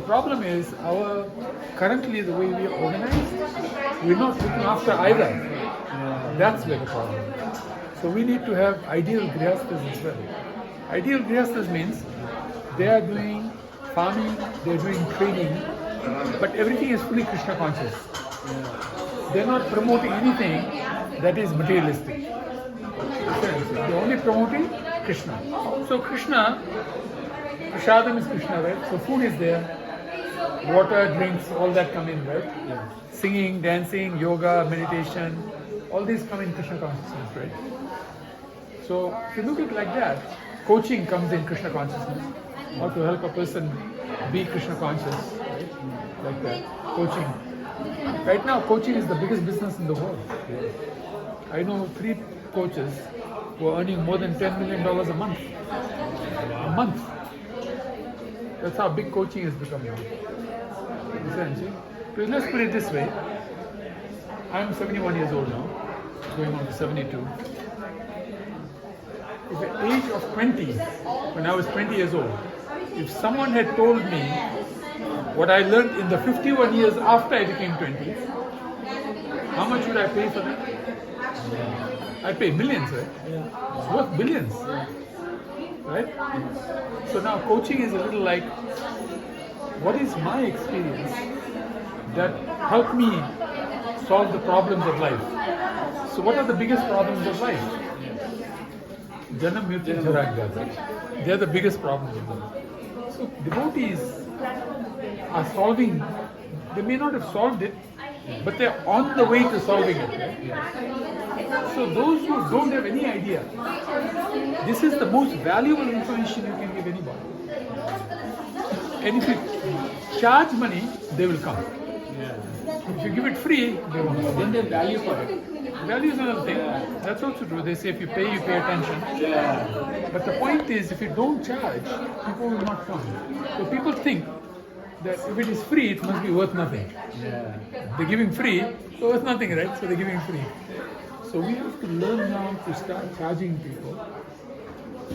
problem is currently the way we are organized, we're not looking after either. That's where the problem is. So we need to have ideal Grihastas as well. Ideal Grihastas means they are doing farming, they are doing training, but everything is fully Krishna conscious. They are not promoting anything that is materialistic. They are only promoting Krishna. So Krishna, Prasadam is Krishna, right? So food is there, water, drinks, all that come in, right? Singing, dancing, yoga, meditation, all these come in Krishna consciousness, right? So if you look at it like that, coaching comes in Krishna consciousness. How to help a person be Krishna conscious, right? Like that. Coaching. Right now, coaching is the biggest business in the world. I know 3 coaches who are earning more than $10 million a month. A month. That's how big coaching has become now. So let's put it this way. I'm 71 years old now, going on to 72. At the age of 20, when I was 20 years old, if someone had told me what I learned in the 51 years after I became 20, how much would I pay for that? I'd pay millions, right? It's worth billions, right? So now coaching is a little like, what is my experience that helped me solve the problems of life? So what are the biggest problems of life? Janam, Mrityu, Jara, Vyadhi. They are the biggest problems of life. So devotees are solving, they may not have solved it, but they are on the way to solving it. Right? So those who don't have any idea, this is the most valuable information you can give anybody. And if you charge money, they will come. If you give it free, they won't come. Then they value for it. Value is another thing. That's also true. They say if you pay attention. But the point is, if you don't charge, people will not come. So people think that if it is free, it must be worth nothing. They're giving free, so it's nothing, right? So they're giving free. So we have to learn now to start charging people.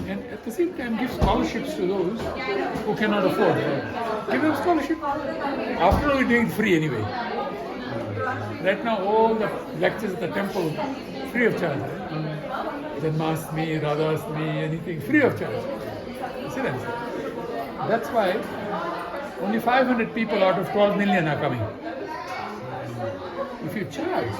And at the same time, give scholarships to those who cannot afford. Give them scholarship. After all, we're doing it free anyway. Right now, all the lectures at the temple, free of charge. Right? Janmashtami, Radhashtami, anything, free of charge. See that? That's why only 500 people out of 12 million are coming. If you charge,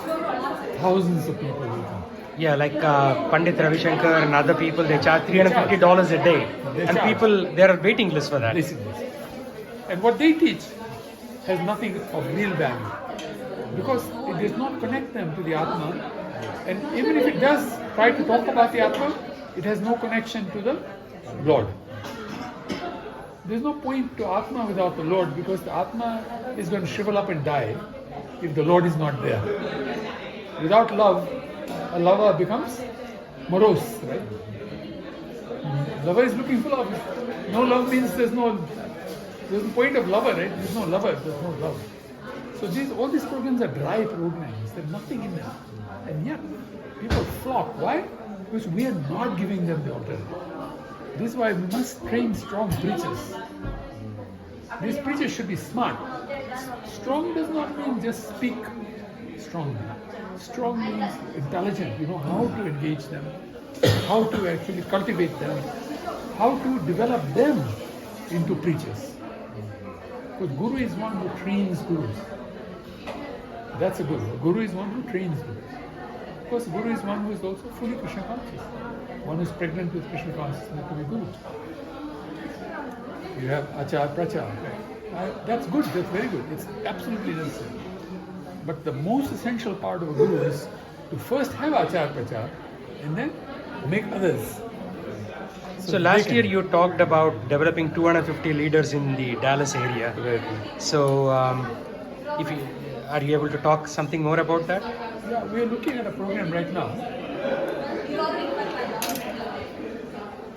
thousands of people will come. Yeah, like Pandit Ravi Shankar and other people, they charge $350 a day. And people, there are waiting lists for that. Listen. And what they teach has nothing of real value. Because it does not connect them to the Atma. And even if it does try to talk about the Atma, it has no connection to the Lord. There's no point to Atma without the Lord, because the Atma is going to shrivel up and die if the Lord is not there. Without love, a lover becomes morose, right? Lover is looking for love. No love means there's no point of lover, right? There's no lover, there's no love. So all these programs are dry programs. There's nothing in them. And yet, people flock. Why? Because we are not giving them the alternative. This is why we must train strong preachers. These preachers should be smart. Strong does not mean just speak strongly. Strong means intelligent. You know how to engage them, how to actually cultivate them, how to develop them into preachers. Because Guru is one who trains Gurus. That's a Guru. A Guru is one who trains Gurus. Of course, Guru is one who is also fully Krishna conscious. One who is pregnant with Krishna consciousness to be Guru. You have Achar Prachar. That's good, that's very good. It's absolutely necessary. But the most essential part of a Guru is to first have Achar Prachar and then make others. So last year you talked about developing 250 leaders in the Dallas area. Right. So are you able to talk something more about that? Yeah, we are looking at a program right now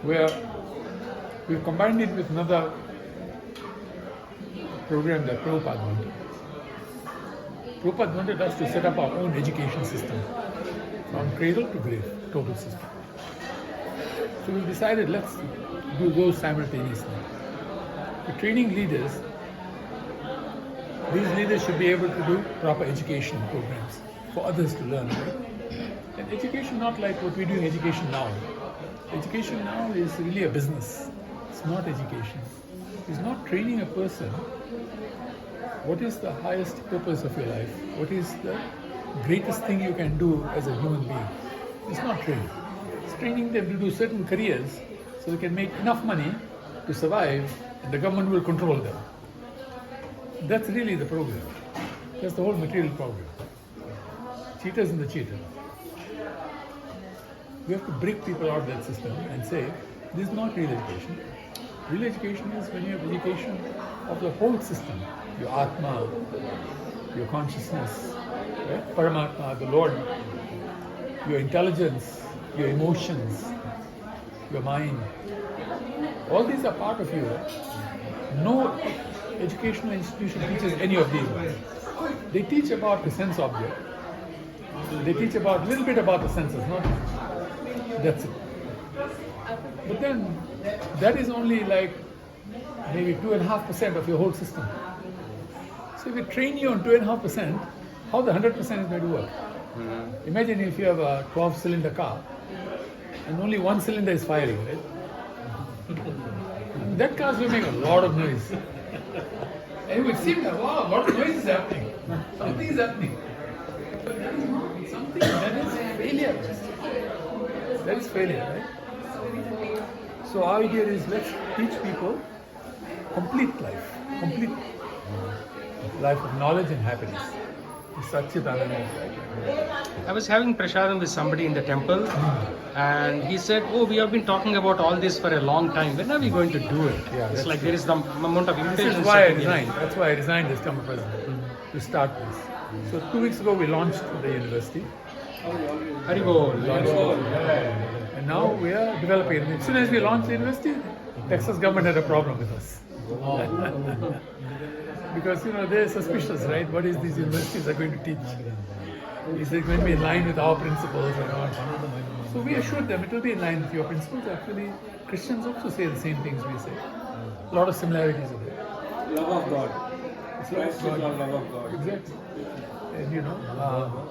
where we've combined it with another program that Prabhupada wanted. Prabhupada wanted us to set up our own education system from cradle to grave, total system. So we decided let's do those simultaneously. The training leaders These leaders should be able to do proper education programs for others to learn. Right? And education not like what we do in education now. Education now is really a business. It's not education. It's not training a person. What is the highest purpose of your life? What is the greatest thing you can do as a human being? It's not training. It's training them to do certain careers so they can make enough money to survive and the government will control them. That's really the program. That's the whole material program. Cheaters in the cheater. We have to break people out of that system and say, this is not real education. Real education is when you have education of the whole system. Your Atma, your consciousness, right? Paramatma, the Lord, your intelligence, your emotions, your mind. All these are part of you. No educational institution teaches any of these ones. They teach about the sense object. They teach about a little bit about the senses, not much. That's it. But then that is only like maybe 2.5% of your whole system. So if we train you on 2.5%, how the 100% is going to work? Imagine if you have a 12-cylinder car and only one cylinder is firing, right? That car will make a lot of noise. And it would seem that, wow, a lot of noise is happening. Something is happening. But that is not something, that is failure. That is failure, right? So our idea is let's teach people complete life of knowledge and happiness. I was having prasadam with somebody in the temple, and he said, "Oh, we have been talking about all this for a long time. When are we going to do it?" Yeah, it's like there is the amount of This impatience. is why I resigned. That's why I resigned as temple president to start this. So 2 weeks ago we launched the university. Haribol. And now we are developing it. As soon as we launched the university, Texas government had a problem with us. Because they're suspicious, right? What is these universities are going to teach? Is it going to be in line with our principles or not? So we assured them it will be in line with your principles. Actually, Christians also say the same things we say. A lot of similarities are there. Love of God. It's Christ is our love of God. Exactly. And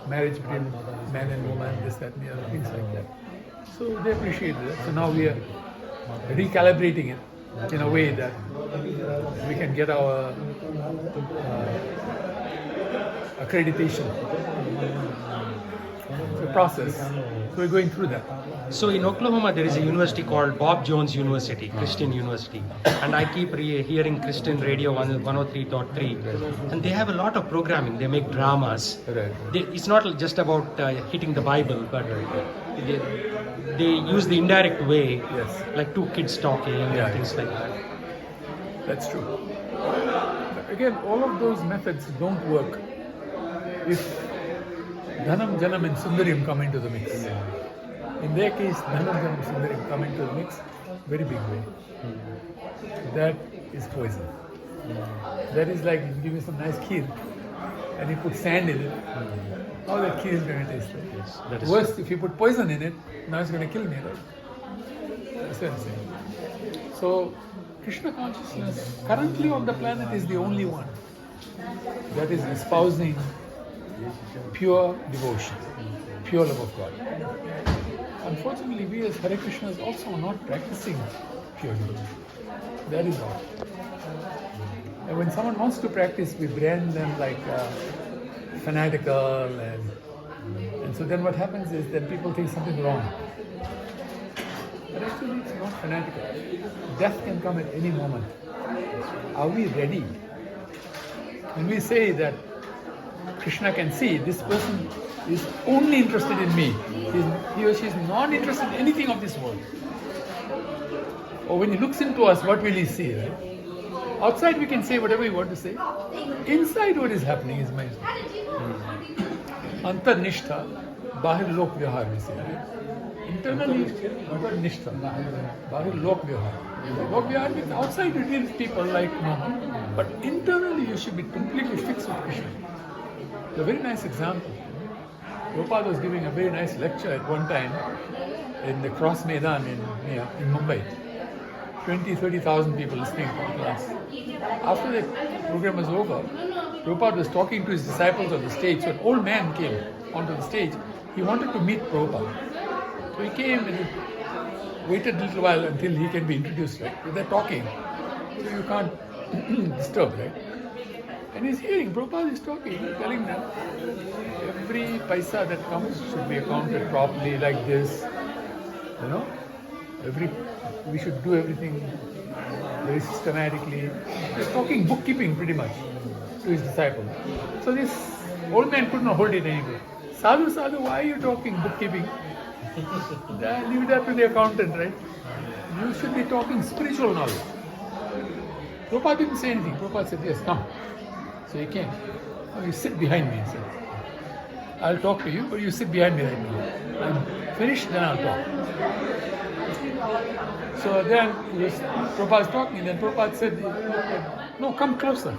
marriage between man and woman, this, that, and the other, things like that. So they appreciate that. So now we are recalibrating it in a way that we can get our accreditation. It's a process. So we're going through that. So in Oklahoma, there is a university called Bob Jones University, Christian University, and I keep hearing Christian Radio 103.3, and they have a lot of programming. They make dramas. Right. It's not just about hitting the Bible, but they use the indirect way, Yes. like two kids talking Yeah. and things like that. That's true. But again, all of those methods don't work if Dhanam, Janam and Sundarim come into the mix. In their case, Dhanam, Janam, Sundarim come into the mix very big way. That is poison. That is like you give me some nice kheer and you put sand in it. How that kheer is going to taste like? Yes, that is Worse, if you put poison in it, now it's going to kill me, right? That's what I'm saying. So, Krishna consciousness currently on the planet is the only one that is espousing pure devotion, pure love of God. Unfortunately, we as Hare Krishnas also are not practicing pure devotion. That is all. And when someone wants to practice, we brand them like fanatical, and so then what happens is that people think something wrong. But actually, it's not fanatical. Death can come at any moment. Are we ready? When we say that Krishna can see this person is only interested in me, he or she is not interested in anything of this world. Or when he looks into us, what will he see? Right? Outside we can say whatever we want to say. Inside what is happening is my Antar Nishtha, Bahir Lok Vyahar we say. Internally, Antar Nishtha, Bahir Lok Vyahar. Lok Vyahar means outside you deal with people like normal. But internally you should be completely fixed with Krishna. A very nice example. Prabhupada was giving a very nice lecture at one time in the Cross Maidan in Mumbai. 20,000-30,000 people listening to the class. After the program was over, Prabhupada was talking to his disciples on the stage, so an old man came onto the stage. He wanted to meet Prabhupada. So he came and he waited a little while until he can be introduced, right? They're talking, so you can't disturb, right? And he's hearing, Prabhupada is talking, telling them, every paisa that comes should be accounted properly like this, you know? We should do everything very systematically. He's talking bookkeeping pretty much to his disciples. So this old man could not hold it anymore. Sadhu, Sadhu, why are you talking bookkeeping? Leave it up to the accountant, right? You should be talking spiritual knowledge. Prabhupada didn't say anything. Prabhupada said, yes, come. So he came. Oh, you sit behind me, he said. I'll talk to you, but you sit behind me right now. I'm finished, then I'll talk. So then Prabhupada's talking, and then Prabhupada said, no, come closer.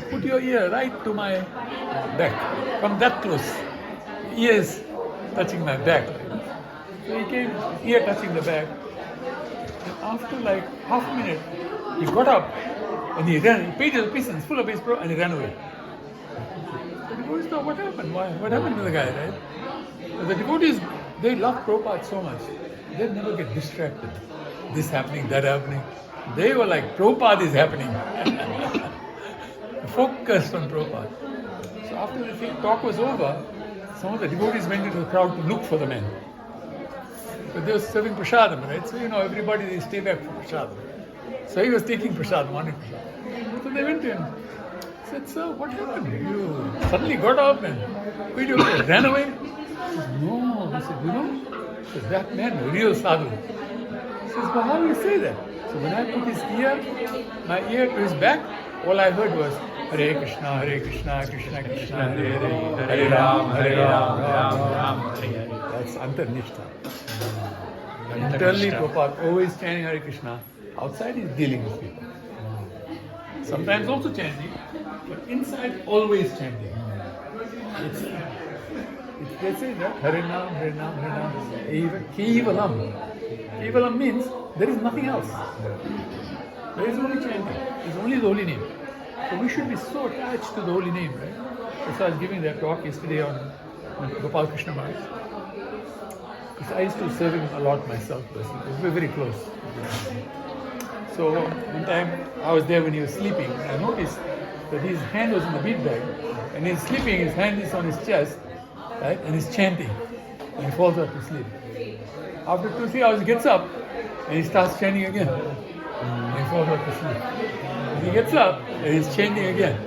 Put your ear right to my back. Come that close. Ears touching my back. So he came, ear touching the back. And after like half a minute, he got up and he ran. He paid his obeisance, full obeisance, and he ran away. The devotees thought, what happened? What happened to the guy, right? So the devotees, they love Prabhupada so much. They never get distracted. This happening, that happening. They were like, Prabhupada is happening. Focused on Prabhupada. So after the talk was over, some of the devotees went into the crowd to look for the man. But they were serving prasadam, right? So everybody, they stay back for prasadam. So he was taking prasadam, wanted prasadam. So they went to him. Said, sir, what happened? You suddenly got up and ran away? He said, no. He said, that man, real sadhu. He says, but how do you say that? So when I put my ear to his back, all I heard was Hare Krishna, Krishna Krishna, Hare Hare, Hare Ram, Ram Ram, Hare Hare. That's Antarnishta. Internally, Prabhupada always chanting Hare Krishna. Outside, he's dealing with people. Sometimes also chanting, but inside, always chanting. They say that Harinam, Harinam, Harinam, Kevalam. Kevalam means there is nothing else. There is only chanting. There is only the holy name. So we should be so attached to the holy name, right? So I was giving that talk yesterday on Gopal Krishna Maharaj. Because I used to serve him a lot myself personally. We were very close. So one time I was there when he was sleeping. I noticed that his hand was in the bead bag, and he's sleeping, his hand is on his chest, right? And he's chanting, and he falls off to sleep. After 2-3 hours, he gets up and he starts chanting again. And he falls off to sleep. And he gets up and he's chanting again.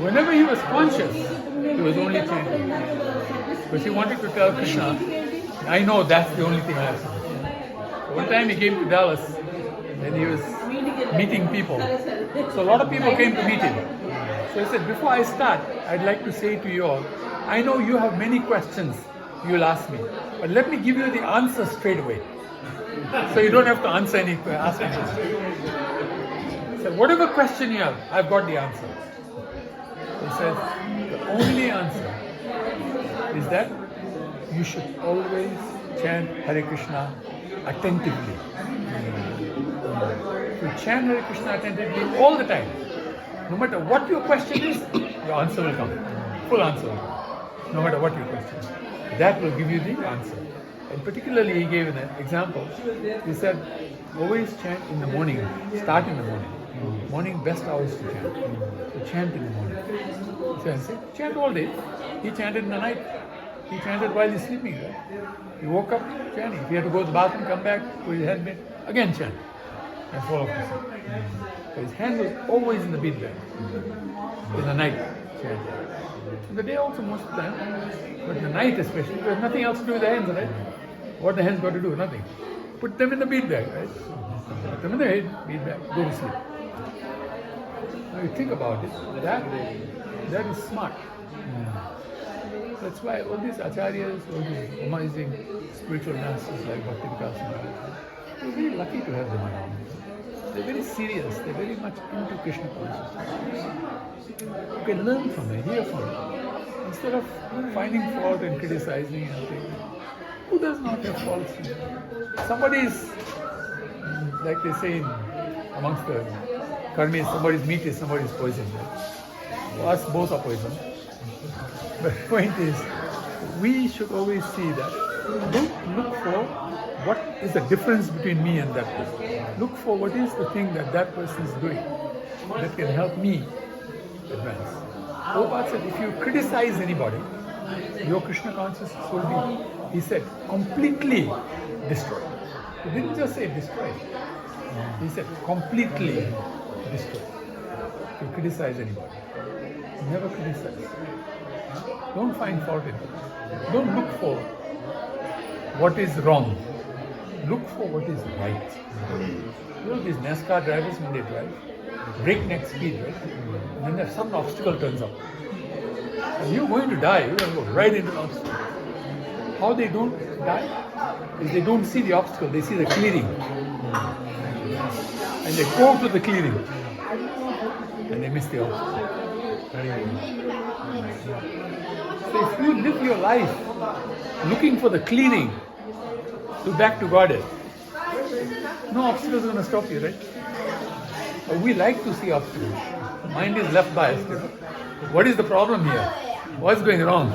Whenever he was conscious, he was only chanting. Because he wanted to tell Krishna, I know that's the only thing I have to do. One time he came to Dallas and he was meeting people. So a lot of people came to meet him. So he said, before I start, I'd like to say to you all, I know you have many questions you'll ask me, but let me give you the answer straight away. So you don't have to ask any question. So whatever question you have, I've got the answer. He says, the only answer is that you should always chant Hare Krishna attentively. You chant Hare Krishna attentively all the time. No matter what your question is, your answer will come. Full answer will come. No matter what your question is. That will give you the answer. And particularly he gave an example. He said, always chant in the morning. Start in the morning. Morning best hours to chant. So chant in the morning. So I said, chant all day. He chanted in the night. He chanted while he's sleeping. Right? He woke up chanting. If he had to go to the bathroom, come back, put his hand in, again chant. And fall off to sleep. So his hand was always in the bead bag. In the night chanting. In the day also most of the time. But in the night especially, there's nothing else to do with the hands, right? What the hands got to do? Nothing. Put them in the bead bag, right? Put them in the head, bead bag, go to sleep. Now you think about it, that is smart. That's why all these acharyas, all these amazing spiritual masters like Bhakti Vikas Maharaj, we're very lucky to have them around. They're very serious, they're very much into Krishna consciousness. You can learn from them, hear from them. Instead of finding fault and criticizing and things. Who does not have faults? Somebody is, like they say amongst the Karma is somebody's meat is somebody's poison. Right? For us, both are poison. But the point is, we should always see that. Don't look for what is the difference between me and that person. Look for what is the thing that that person is doing that can help me advance. Prabhupada said, if you criticize anybody, your Krishna consciousness will be, he said, completely destroyed. He didn't just say destroyed. He said completely destroyed. If you criticize anybody, never criticize. Don't find fault in it. Don't look for what is wrong. Look for what is right. You know these NASCAR drivers when they drive, breakneck speed, right? And then some obstacle turns up. And you're going to die, you're going to go right into the obstacle. How they don't die is they don't see the obstacle, they see the clearing. And they go to the clearing. And they miss the obstacle. So if you live your life looking for the clearing to back to Godhead, no obstacle is going to stop you, right? But we like to see obstacles. Mind is left biased. You know? What is the problem here? What's going wrong?